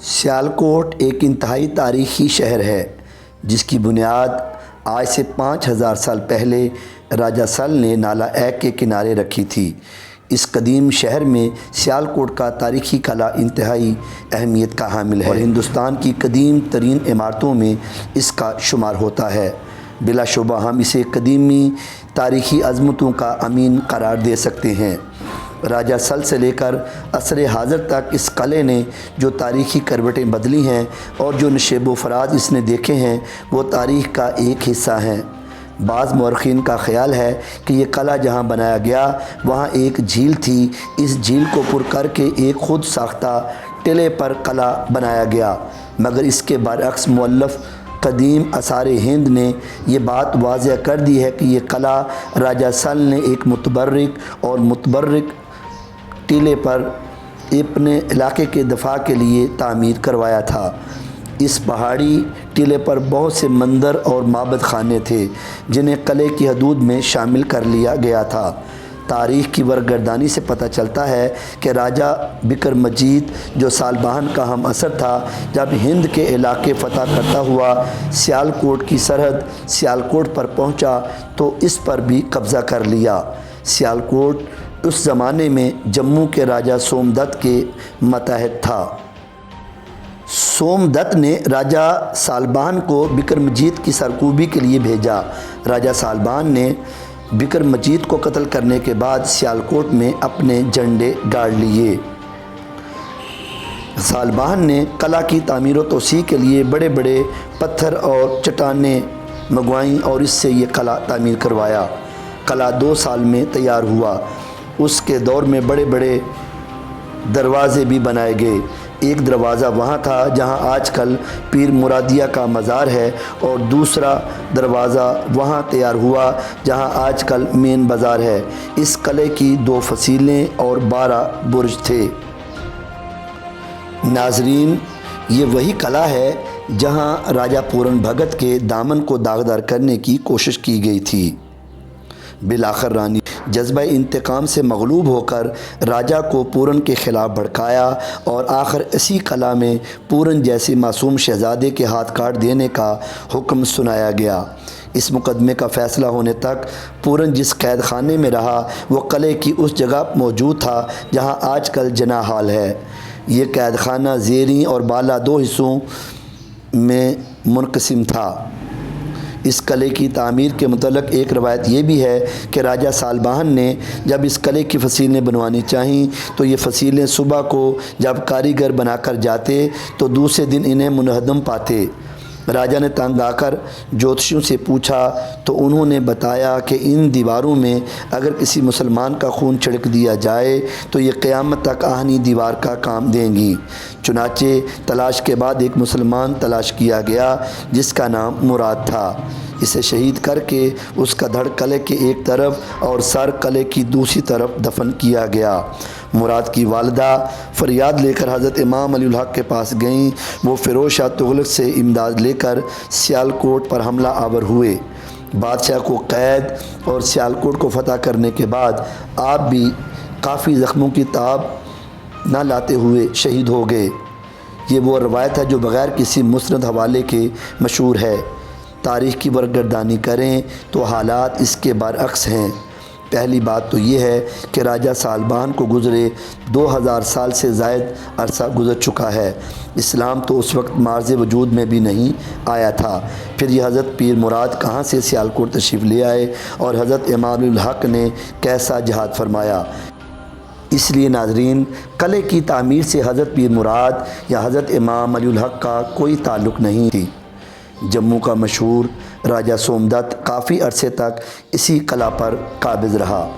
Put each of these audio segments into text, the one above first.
سیالکوٹ ایک انتہائی تاریخی شہر ہے جس کی بنیاد آج سے 5000 سال پہلے راجہ سل نے نالہ ایک کے کنارے رکھی تھی۔ اس قدیم شہر میں سیالکوٹ کا تاریخی قلعہ انتہائی اہمیت کا حامل ہے اور ہندوستان کی قدیم ترین عمارتوں میں اس کا شمار ہوتا ہے۔ بلا شبہ ہم اسے قدیمی تاریخی عظمتوں کا امین قرار دے سکتے ہیں۔ راجہ سل سے لے کر عصر حاضر تک اس قلعے نے جو تاریخی کروٹیں بدلی ہیں اور جو نشیب و فراز اس نے دیکھے ہیں وہ تاریخ کا ایک حصہ ہیں۔ بعض مورخین کا خیال ہے کہ یہ قلعہ جہاں بنایا گیا وہاں ایک جھیل تھی، اس جھیل کو پر کر کے ایک خود ساختہ ٹلے پر قلعہ بنایا گیا، مگر اس کے برعکس مؤلف قدیم آثار ہند نے یہ بات واضح کر دی ہے کہ یہ قلعہ راجہ سل نے ایک متبرک ٹیلے پر اپنے علاقے کے دفاع کے لیے تعمیر کروایا تھا۔ اس پہاڑی ٹیلے پر بہت سے مندر اور معبد خانے تھے جنہیں قلعے کی حدود میں شامل کر لیا گیا تھا۔ تاریخ کی ورگردانی سے پتہ چلتا ہے کہ راجہ بکرمجیت جو سالبان کا ہم عصر تھا، جب ہند کے علاقے فتح کرتا ہوا سیالکوٹ کی سرحد سیالکوٹ پر پہنچا تو اس پر بھی قبضہ کر لیا۔ سیالکوٹ اس زمانے میں جموں کے راجہ سومدت کے ماتحت تھا۔ سومدت نے راجہ سالبان کو بکرمجیت کی سرکوبی کے لیے بھیجا۔ راجہ سالبان نے بکرمجیت کو قتل کرنے کے بعد سیالکوٹ میں اپنے جھنڈے گاڑ لیے۔ سالبان نے قلعہ کی تعمیر و توسیع کے لیے بڑے بڑے پتھر اور چٹانیں منگوائیں اور اس سے یہ قلعہ تعمیر کروایا۔ قلعہ 2 سال میں تیار ہوا۔ اس کے دور میں بڑے بڑے دروازے بھی بنائے گئے۔ ایک دروازہ وہاں تھا جہاں آج کل پیر مرادیہ کا مزار ہے اور دوسرا دروازہ وہاں تیار ہوا جہاں آج کل مین بازار ہے۔ اس قلعے کی 2 فصیلیں اور 12 برج تھے۔ ناظرین، یہ وہی قلعہ ہے جہاں راجہ پورن بھگت کے دامن کو داغدار کرنے کی کوشش کی گئی تھی۔ بالآخر رانی جذبہ انتقام سے مغلوب ہو کر راجہ کو پورن کے خلاف بھڑکایا اور آخر اسی قلعہ میں پورن جیسے معصوم شہزادے کے ہاتھ کاٹ دینے کا حکم سنایا گیا۔ اس مقدمے کا فیصلہ ہونے تک پورن جس قید خانے میں رہا وہ قلعے کی اس جگہ موجود تھا جہاں آج کل جناح ہال ہے۔ یہ قید خانہ زیریں اور بالا 2 حصوں میں منقسم تھا۔ اس قلعے کی تعمیر کے متعلق ایک روایت یہ بھی ہے کہ راجہ سالبان نے جب اس قلعے کی فصیلیں بنوانی چاہیں تو یہ فصیلیں صبح کو جب کاریگر بنا کر جاتے تو دوسرے دن انہیں منہدم پاتے۔ راجہ نے تنگ آ کر جوتشیوں سے پوچھا تو انہوں نے بتایا کہ ان دیواروں میں اگر کسی مسلمان کا خون چھڑک دیا جائے تو یہ قیامت تک آہنی دیوار کا کام دیں گی۔ چنانچہ تلاش کے بعد ایک مسلمان تلاش کیا گیا جس کا نام مراد تھا۔ اسے شہید کر کے اس کا دھڑ قلعے کے ایک طرف اور سر قلعے کی دوسری طرف دفن کیا گیا۔ مراد کی والدہ فریاد لے کر حضرت امام علی الحق کے پاس گئیں۔ وہ فیروز شاہ تغلق سے امداد لے کر سیالکوٹ پر حملہ آور ہوئے۔ بادشاہ کو قید اور سیالکوٹ کو فتح کرنے کے بعد آپ بھی کافی زخموں کی تاب نہ لاتے ہوئے شہید ہو گئے۔ یہ وہ روایت ہے جو بغیر کسی مستند حوالے کے مشہور ہے۔ تاریخ کی ورگردانی کریں تو حالات اس کے برعکس ہیں۔ پہلی بات تو یہ ہے کہ راجہ سالبان کو گزرے 2000 سال سے زائد عرصہ گزر چکا ہے۔ اسلام تو اس وقت مارز وجود میں بھی نہیں آیا تھا۔ پھر یہ حضرت پیر مراد کہاں سے سیالکوٹ تشریف لے آئے اور حضرت امام علی الحق نے کیسا جہاد فرمایا؟ اس لیے ناظرین، قلعے کی تعمیر سے حضرت پیر مراد یا حضرت امام علی الحق کا کوئی تعلق نہیں تھی۔ جموں کا مشہور راجہ سومدت کافی عرصے تک اسی قلعہ پر قابض رہا۔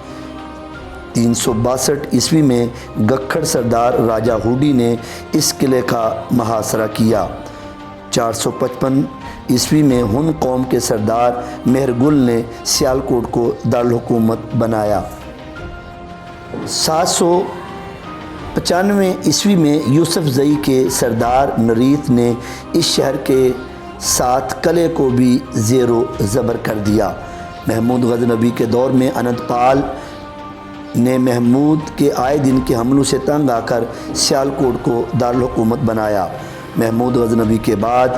362 عیسوی میں گکھڑ سردار راجہ ہوڈی نے اس قلعے کا محاصرہ کیا۔ 455 عیسوی میں ہن قوم کے سردار مہر گل نے سیالکوٹ کو دارالحکومت بنایا۔ 795 عیسوی میں یوسف زئی کے سردار نریت نے اس شہر کے ساتھ قلعے کو بھی زیر و زبر کر دیا۔ محمود غزنوی کے دور میں انند پال نے محمود کے آئے دن کے حملوں سے تنگ آ کر سیالکوٹ کو دارالحکومت بنایا۔ محمود غزنوی کے بعد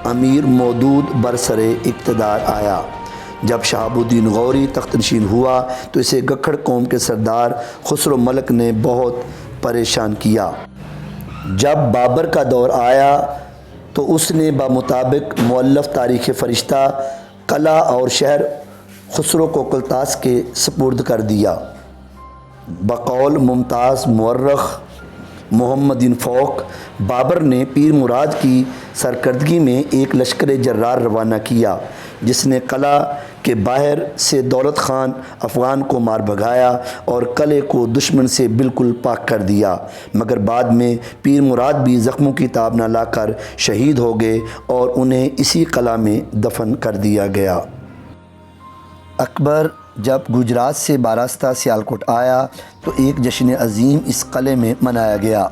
امیر مودود برسر اقتدار آیا۔ جب شہاب الدین غوری تخت نشین ہوا تو اسے گکھڑ قوم کے سردار خسرو ملک نے بہت پریشان کیا۔ جب بابر کا دور آیا تو اس نے بمطابق مؤلف تاریخ فرشتہ قلعہ اور شہر خسرو کوکلطاس کے سپرد کر دیا۔ بقول ممتاز مورخ محمد فوق، بابر نے پیر مراد کی سرکردگی میں ایک لشکر جرار روانہ کیا جس نے قلعہ کے باہر سے دولت خان افغان کو مار بھگایا اور قلعے کو دشمن سے بالکل پاک کر دیا، مگر بعد میں پیر مراد بھی زخموں کی تاب نہ لا کر شہید ہو گئے اور انہیں اسی قلعہ میں دفن کر دیا گیا۔ اکبر جب گجرات سے باراستہ سیالکوٹ آیا تو ایک جشن عظیم اس قلعے میں منایا گیا۔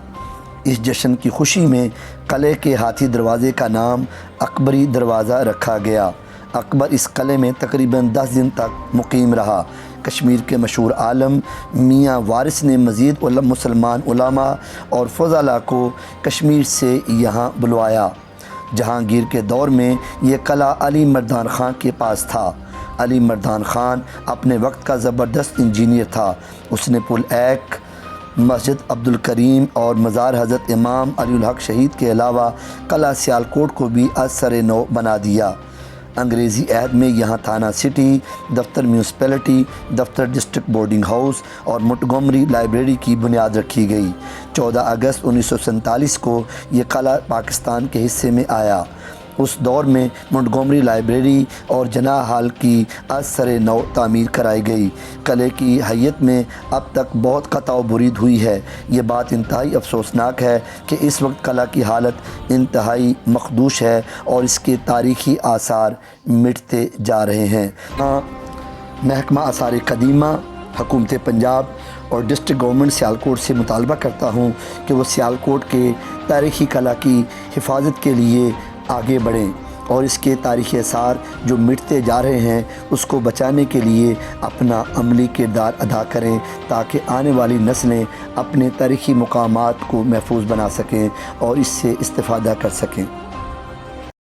اس جشن کی خوشی میں قلعے کے ہاتھی دروازے کا نام اکبری دروازہ رکھا گیا۔ اکبر اس قلعے میں تقریباً 10 دن تک مقیم رہا۔ کشمیر کے مشہور عالم میاں وارث نے مزید مسلمان علماء اور فضلاء کو کشمیر سے یہاں بلوایا۔ جہانگیر کے دور میں یہ قلعہ علی مردان خان کے پاس تھا۔ علی مردان خان اپنے وقت کا زبردست انجینئر تھا۔ اس نے پل ایک، مسجد عبدالکریم اور مزار حضرت امام علی الحق شہید کے علاوہ قلعہ سیالکوٹ کو بھی از سر نو بنا دیا۔ انگریزی عہد میں یہاں تھانہ سٹی، دفتر میونسپلٹی، دفتر ڈسٹرکٹ بورڈنگ ہاؤس اور منٹگومری لائبریری کی بنیاد رکھی گئی۔ 14 اگست 1947 کو یہ قلعہ پاکستان کے حصے میں آیا۔ اس دور میں منٹگومری لائبریری اور جناح ہال کی از سر نو تعمیر کرائی گئی۔ قلعے کی حیت میں اب تک بہت قطع و برید ہوئی ہے۔ یہ بات انتہائی افسوسناک ہے کہ اس وقت قلعہ کی حالت انتہائی مخدوش ہے اور اس کے تاریخی آثار مٹتے جا رہے ہیں۔ محکمہ آثار قدیمہ، حکومت پنجاب اور ڈسٹرکٹ گورنمنٹ سیالکوٹ سے مطالبہ کرتا ہوں کہ وہ سیالکوٹ کے تاریخی قلعہ کی حفاظت کے لیے آگے بڑھیں اور اس کے تاریخی آثار جو مٹتے جا رہے ہیں اس کو بچانے کے لیے اپنا عملی کردار ادا کریں تاکہ آنے والی نسلیں اپنے تاریخی مقامات کو محفوظ بنا سکیں اور اس سے استفادہ کر سکیں۔